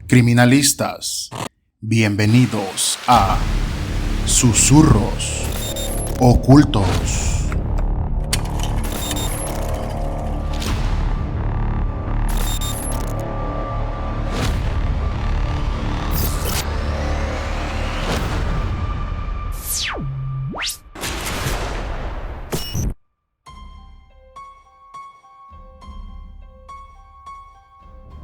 Criminalistas, bienvenidos a Susurros Ocultos.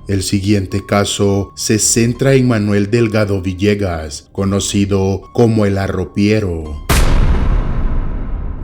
El siguiente caso se centra en Manuel Delgado Villegas, conocido como el Arropiero.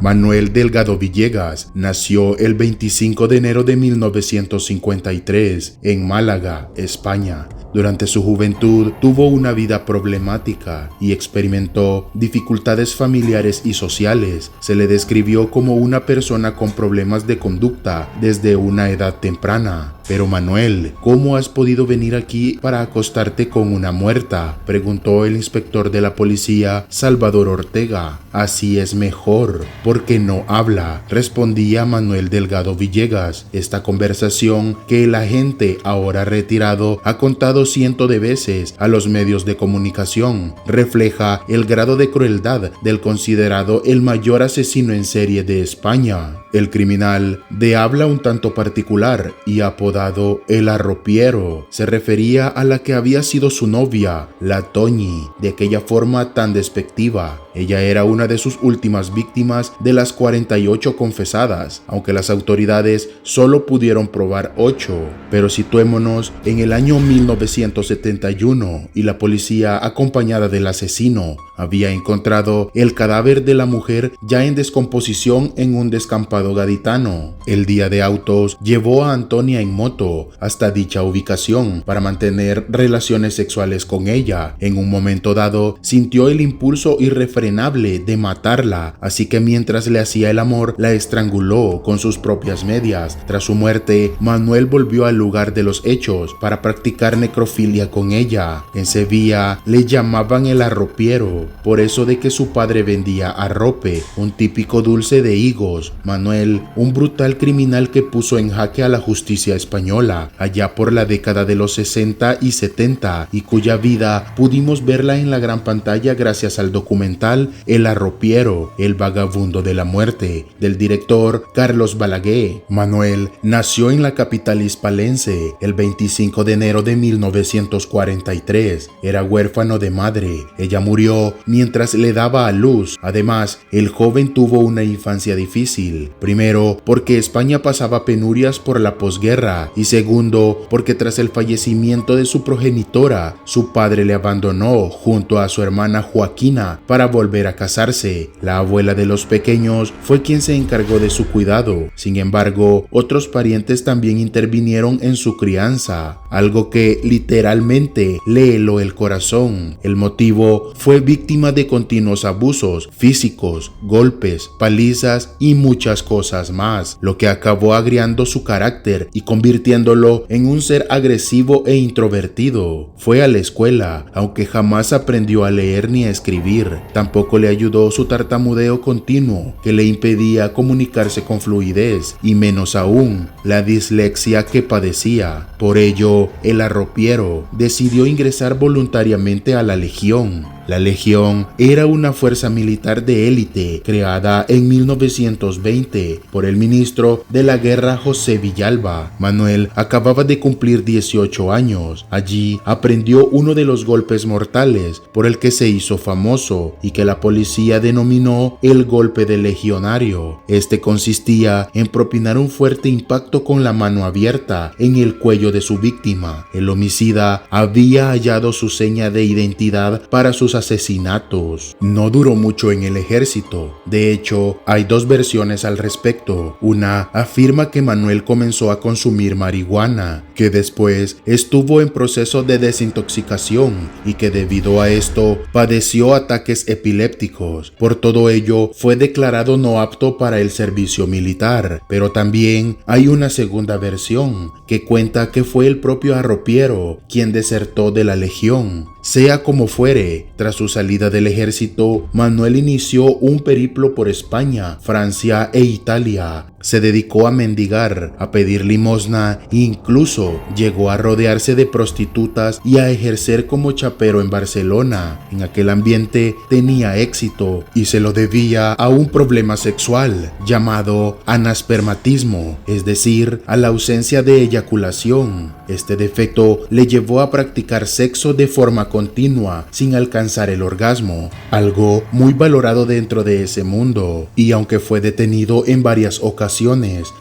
Manuel Delgado Villegas nació el 25 de enero de 1953 en Málaga, España. Durante su juventud tuvo una vida problemática y experimentó dificultades familiares y sociales. Se le describió como una persona con problemas de conducta desde una edad temprana. Pero Manuel, ¿cómo has podido venir aquí para acostarte con una muerta?, preguntó el inspector de la policía, Salvador Ortega. Así es mejor, porque no habla, respondía Manuel Delgado Villegas. Esta conversación que el agente, ahora retirado, ha contado cientos de veces a los medios de comunicación, refleja el grado de crueldad del considerado el mayor asesino en serie de España. El criminal, de habla un tanto particular y apodado el Arropiero, se refería a la que había sido su novia, la Toñi, de aquella forma tan despectiva. Ella era una de sus últimas víctimas de las 48 confesadas, aunque las autoridades solo pudieron probar 8. Pero situémonos en el año 1971 y la policía, acompañada del asesino, había encontrado el cadáver de la mujer ya en descomposición en un descampado gaditano. El día de autos llevó a Antonia en moto hasta dicha ubicación para mantener relaciones sexuales con ella. En un momento dado sintió el impulso irrefrenable de matarla, así que mientras le hacía el amor la estranguló con sus propias medias. Tras su muerte, Manuel volvió al lugar de los hechos para practicar necrofilia con ella. En Sevilla le llamaban el Arropiero, por eso de que su padre vendía arrope, un típico dulce de higos. Manuel, un brutal criminal que puso en jaque a la justicia española allá por la década de los 60 y 70 y cuya vida pudimos verla en la gran pantalla gracias al documental El Arropiero, el vagabundo de la muerte, del director Carlos Balaguer. Manuel nació en la capital hispalense el 25 de enero de 1943. Era huérfano de madre. Ella murió mientras le daba a luz. Además, el joven tuvo una infancia difícil. Primero, porque España pasaba penurias por la posguerra, y segundo, porque tras el fallecimiento de su progenitora, su padre le abandonó junto a su hermana Joaquina para volver a casarse. La abuela de los pequeños fue quien se encargó de su cuidado. Sin embargo, otros parientes también intervinieron en su crianza, algo que literalmente le heló el corazón. El motivo fue víctima de continuos abusos físicos, golpes, palizas y muchas cosas más, lo que acabó agriando su carácter y convirtiéndolo en un ser agresivo e introvertido. Fue a la escuela, aunque jamás aprendió a leer ni a escribir. Tampoco le ayudó su tartamudeo continuo, que le impedía comunicarse con fluidez, y menos aún la dislexia que padecía. Por ello, el Arropiero decidió ingresar voluntariamente a la Legión. La Legión era una fuerza militar de élite creada en 1920 por el ministro de la Guerra José Villalba. Manuel acababa de cumplir 18 años. Allí aprendió uno de los golpes mortales por el que se hizo famoso y que la policía denominó el golpe del legionario. Este consistía en propinar un fuerte impacto con la mano abierta en el cuello de su víctima. El homicida había hallado su seña de identidad para sus asesinatos. No duró mucho en el ejército. De hecho, hay dos versiones al respecto. Una afirma que Manuel comenzó a consumir marihuana, que después estuvo en proceso de desintoxicación y que debido a esto padeció ataques epilépticos. Por todo ello, fue declarado no apto para el servicio militar. Pero también hay una segunda versión que cuenta que fue el propio Arropiero quien desertó de la Legión. Sea como fuere, tras su salida del ejército, Manuel inició un periplo por España, Francia e Italia. Se dedicó a mendigar, a pedir limosna e incluso llegó a rodearse de prostitutas y a ejercer como chapero en Barcelona. En aquel ambiente tenía éxito y se lo debía a un problema sexual llamado anaspermatismo, es decir, a la ausencia de eyaculación. Este defecto le llevó a practicar sexo de forma continua sin alcanzar el orgasmo, algo muy valorado dentro de ese mundo, y aunque fue detenido en varias ocasiones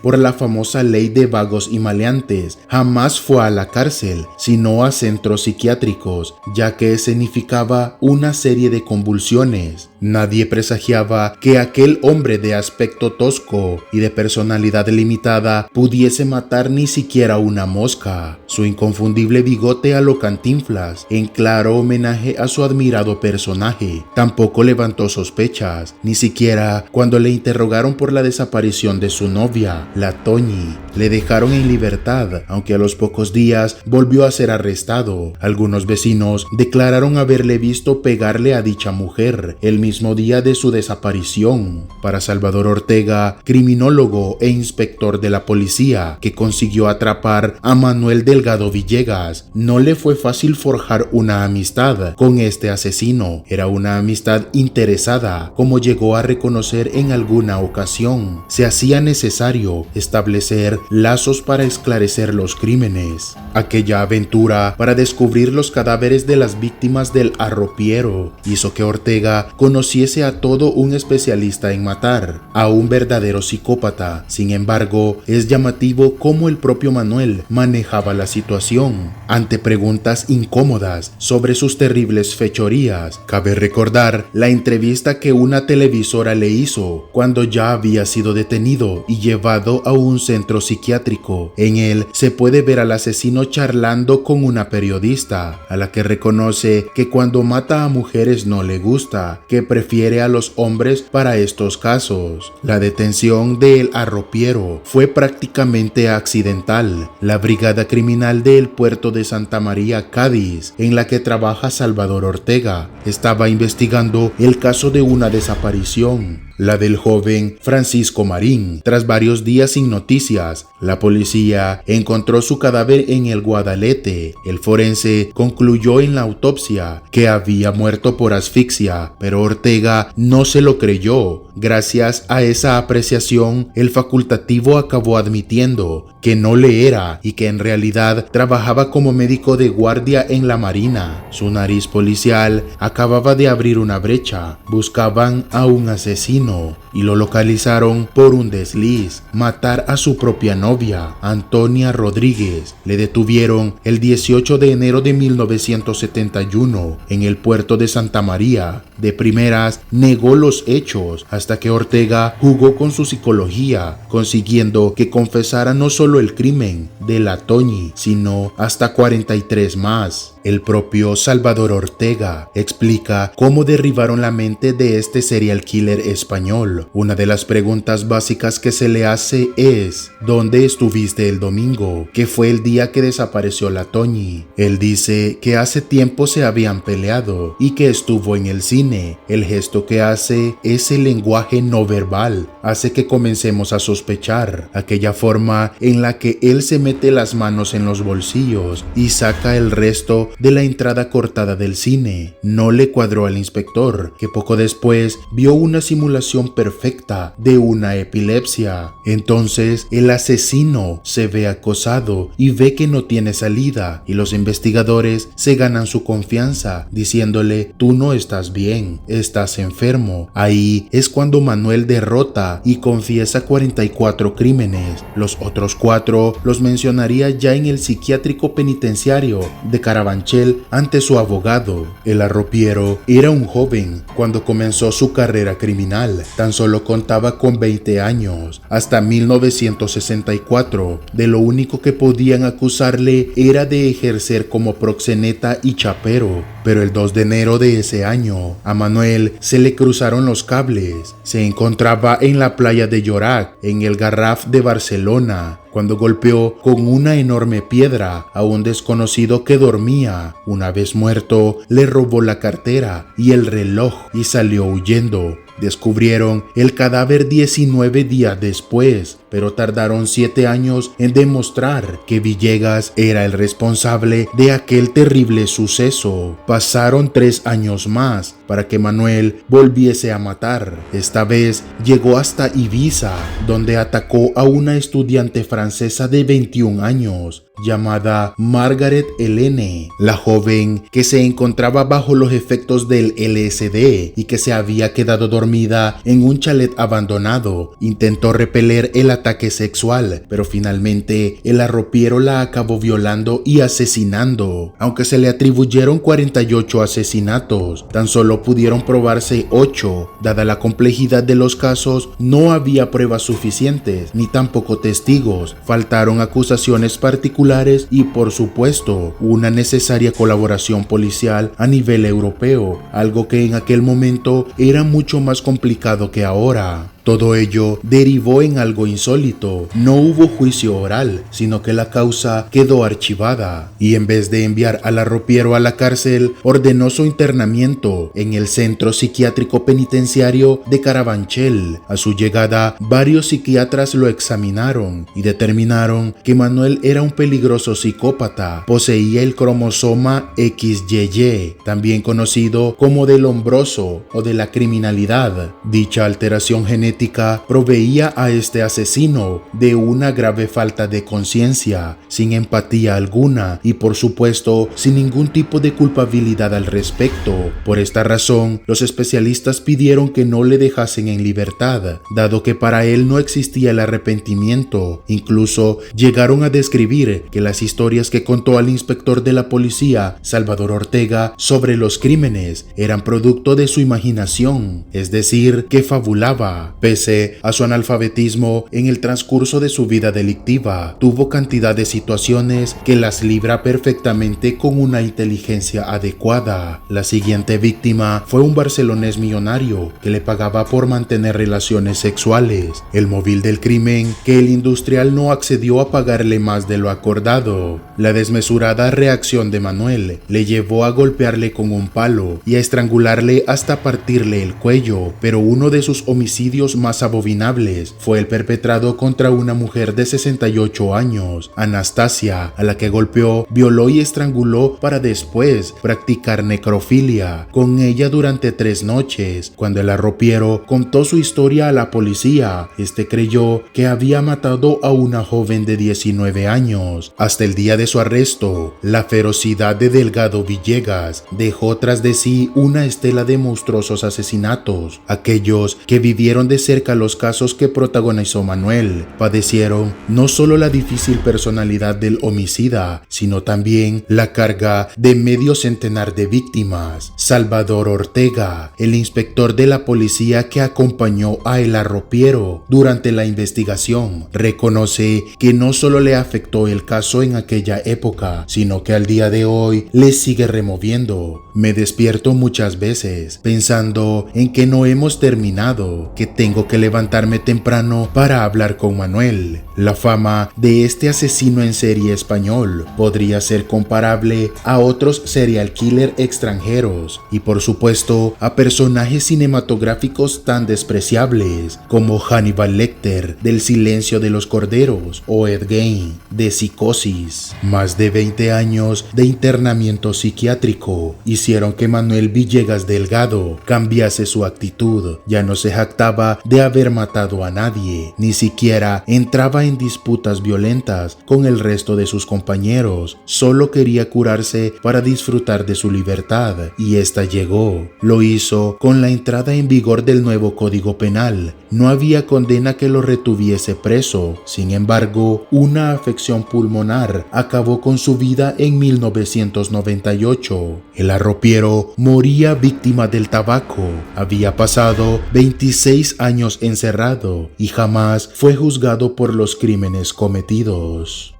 por la famosa ley de vagos y maleantes, jamás fue a la cárcel, sino a centros psiquiátricos, ya que escenificaba una serie de convulsiones. Nadie presagiaba que aquel hombre de aspecto tosco y de personalidad limitada pudiese matar ni siquiera una mosca. Su inconfundible bigote a lo Cantinflas, en claro homenaje a su admirado personaje, tampoco levantó sospechas, ni siquiera cuando le interrogaron por la desaparición de su novia, la Toñi. Le dejaron en libertad, aunque a los pocos días volvió a ser arrestado. Algunos vecinos declararon haberle visto pegarle a dicha mujer el mismo día de su desaparición. Para Salvador Ortega, criminólogo e inspector de la policía que consiguió atrapar a Manuel Delgado Villegas, no le fue fácil forjar una amistad con este asesino. Era una amistad interesada, como llegó a reconocer en alguna ocasión. Se hacía necesario establecer lazos para esclarecer los crímenes. Aquella aventura para descubrir los cadáveres de las víctimas del arropiero hizo que Ortega conociese a todo un especialista en matar, a un verdadero psicópata. Sin embargo, es llamativo cómo el propio Manuel manejaba la situación. Ante preguntas incómodas sobre sus terribles fechorías, cabe recordar la entrevista que una televisora le hizo cuando ya había sido detenido y llevado a un centro psiquiátrico. En él se puede ver al asesino charlando con una periodista, a la que reconoce que cuando mata a mujeres no le gusta, que prefiere a los hombres para estos casos. La detención del arropiero fue prácticamente accidental. La brigada criminal del puerto de Santa María, Cádiz, en la que trabaja Salvador Ortega, estaba investigando el caso de una desaparición, la del joven Francisco Marín. Tras varios días sin noticias, la policía encontró su cadáver en el Guadalete. El forense concluyó en la autopsia que había muerto por asfixia, pero Ortega no se lo creyó. Gracias a esa apreciación, el facultativo acabó admitiendo que no le era y que en realidad trabajaba como médico de guardia en la Marina. Su nariz policial acababa de abrir una brecha. Buscaban a un asesino y lo localizaron por un desliz: matar a su propia novia, Antonia Rodríguez. Le detuvieron el 18 de enero de 1971 en el puerto de Santa María. De primeras negó los hechos, hasta que Ortega jugó con su psicología, consiguiendo que confesara no solo el crimen de la Toñi, sino hasta 43 más. El propio Salvador Ortega explica cómo derribaron la mente de este serial killer español. Una de las preguntas básicas que se le hace es: ¿dónde estuviste el domingo? Que fue el día que desapareció la Toñi. Él dice que hace tiempo se habían peleado y que estuvo en el cine. El gesto que hace, ese lenguaje no verbal, hace que comencemos a sospechar. Aquella forma en la que él se mete las manos en los bolsillos y saca el resto de la entrada cortada del cine no le cuadró al inspector, que poco después vio una simulación perfecta de una epilepsia. Entonces el asesino se ve acosado y ve que no tiene salida, y los investigadores se ganan su confianza diciéndole: tú no estás bien, estás enfermo. Ahí es cuando Manuel derrota y confiesa 44 crímenes. Los otros 4 los mencionaría ya en el psiquiátrico penitenciario de Carabanchel ante su abogado. El arropiero era un joven cuando comenzó su carrera criminal. Tan solo contaba con 20 años. Hasta 1964, de lo único que podían acusarle era de ejercer como proxeneta y chapero. Pero el 2 de enero de ese año, a Manuel se le cruzaron los cables. Se encontraba en la playa de Llorac, en el Garraf de Barcelona, cuando golpeó con una enorme piedra a un desconocido que dormía. Una vez muerto, le robó la cartera y el reloj y salió huyendo. Descubrieron el cadáver 19 días después, pero tardaron 7 años en demostrar que Villegas era el responsable de aquel terrible suceso. Pasaron 3 años más para que Manuel volviese a matar. Esta vez llegó hasta Ibiza, donde atacó a una estudiante francesa de 21 años llamada Margaret Helene. La joven, que se encontraba bajo los efectos del LSD y que se había quedado dormida en un chalet abandonado, intentó repeler el ataque sexual, pero finalmente el arropiero la acabó violando y asesinando. Aunque se le atribuyeron 48 asesinatos, tan solo pudieron probarse 8. Dada la complejidad de los casos, no había pruebas suficientes, ni tampoco testigos. Faltaron acusaciones particulares y, por supuesto, una necesaria colaboración policial a nivel europeo, algo que en aquel momento era mucho más complicado que ahora. Todo ello derivó en algo insólito. No hubo juicio oral, sino que la causa quedó archivada, y en vez de enviar al arropiero a la cárcel, ordenó su internamiento en el Centro Psiquiátrico Penitenciario de Carabanchel. A su llegada, varios psiquiatras lo examinaron y determinaron que Manuel era un peligroso psicópata. Poseía el cromosoma XYY, también conocido como del hombroso o de la criminalidad. Dicha alteración genética proveía a este asesino de una grave falta de conciencia, sin empatía alguna y, por supuesto, sin ningún tipo de culpabilidad al respecto. Por esta razón, los especialistas pidieron que no le dejasen en libertad, dado que para él no existía el arrepentimiento. Incluso llegaron a describir que las historias que contó al inspector de la policía, Salvador Ortega, sobre los crímenes eran producto de su imaginación, es decir, que fabulaba. Pese a su analfabetismo, en el transcurso de su vida delictiva, tuvo cantidad de situaciones que las libra perfectamente con una inteligencia adecuada. La siguiente víctima fue un barcelonés millonario que le pagaba por mantener relaciones sexuales. El móvil del crimen, que el industrial no accedió a pagarle más de lo acordado. La desmesurada reacción de Manuel le llevó a golpearle con un palo y a estrangularle hasta partirle el cuello, pero uno de sus homicidios más abominables fue el perpetrado contra una mujer de 68 años, Anastasia, a la que golpeó, violó y estranguló para después practicar necrofilia con ella durante 3 noches. Cuando el arropiero contó su historia a la policía, este creyó que había matado a una joven de 19 años. Hasta el día de su arresto, la ferocidad de Delgado Villegas dejó tras de sí una estela de monstruosos asesinatos. Aquellos que vivieron de cerca los casos que protagonizó Manuel padecieron no solo la difícil personalidad del homicida, sino también la carga de medio centenar de víctimas. Salvador Ortega, el inspector de la policía que acompañó a el arropiero durante la investigación, reconoce que no solo le afectó el caso en aquella época, sino que al día de hoy le sigue removiendo. Me despierto muchas veces pensando en que no hemos terminado, que tengo que levantarme temprano para hablar con Manuel. La fama de este asesino en serie español podría ser comparable a otros serial killer extranjeros y, por supuesto, a personajes cinematográficos tan despreciables como Hannibal Lecter del Silencio de los Corderos o Ed Gein de Psicosis. Más de 20 años de internamiento psiquiátrico hicieron que Manuel Villegas Delgado cambiase su actitud. Ya no se jactaba de haber matado a nadie, ni siquiera entraba en disputas violentas con el resto de sus compañeros. Solo quería curarse para disfrutar de su libertad, y esta llegó. Lo hizo con la entrada en vigor del nuevo Código Penal. No había condena que lo retuviese preso. Sin embargo, una afección pulmonar acabó con su vida en 1998. El arropiero moría víctima del tabaco. Había pasado 26 años encerrado y jamás fue juzgado por los crímenes cometidos.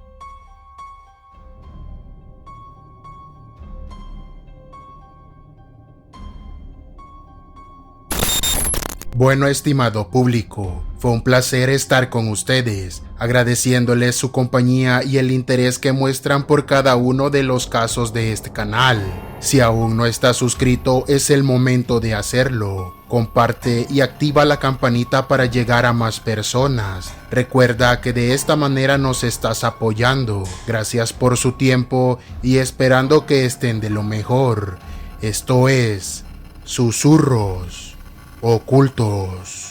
Bueno, estimado público, fue un placer estar con ustedes, agradeciéndoles su compañía y el interés que muestran por cada uno de los casos de este canal. Si aún no estás suscrito, es el momento de hacerlo. Comparte y activa la campanita para llegar a más personas. Recuerda que de esta manera nos estás apoyando. Gracias por su tiempo y esperando que estén de lo mejor. Esto es Susurros Ocultos.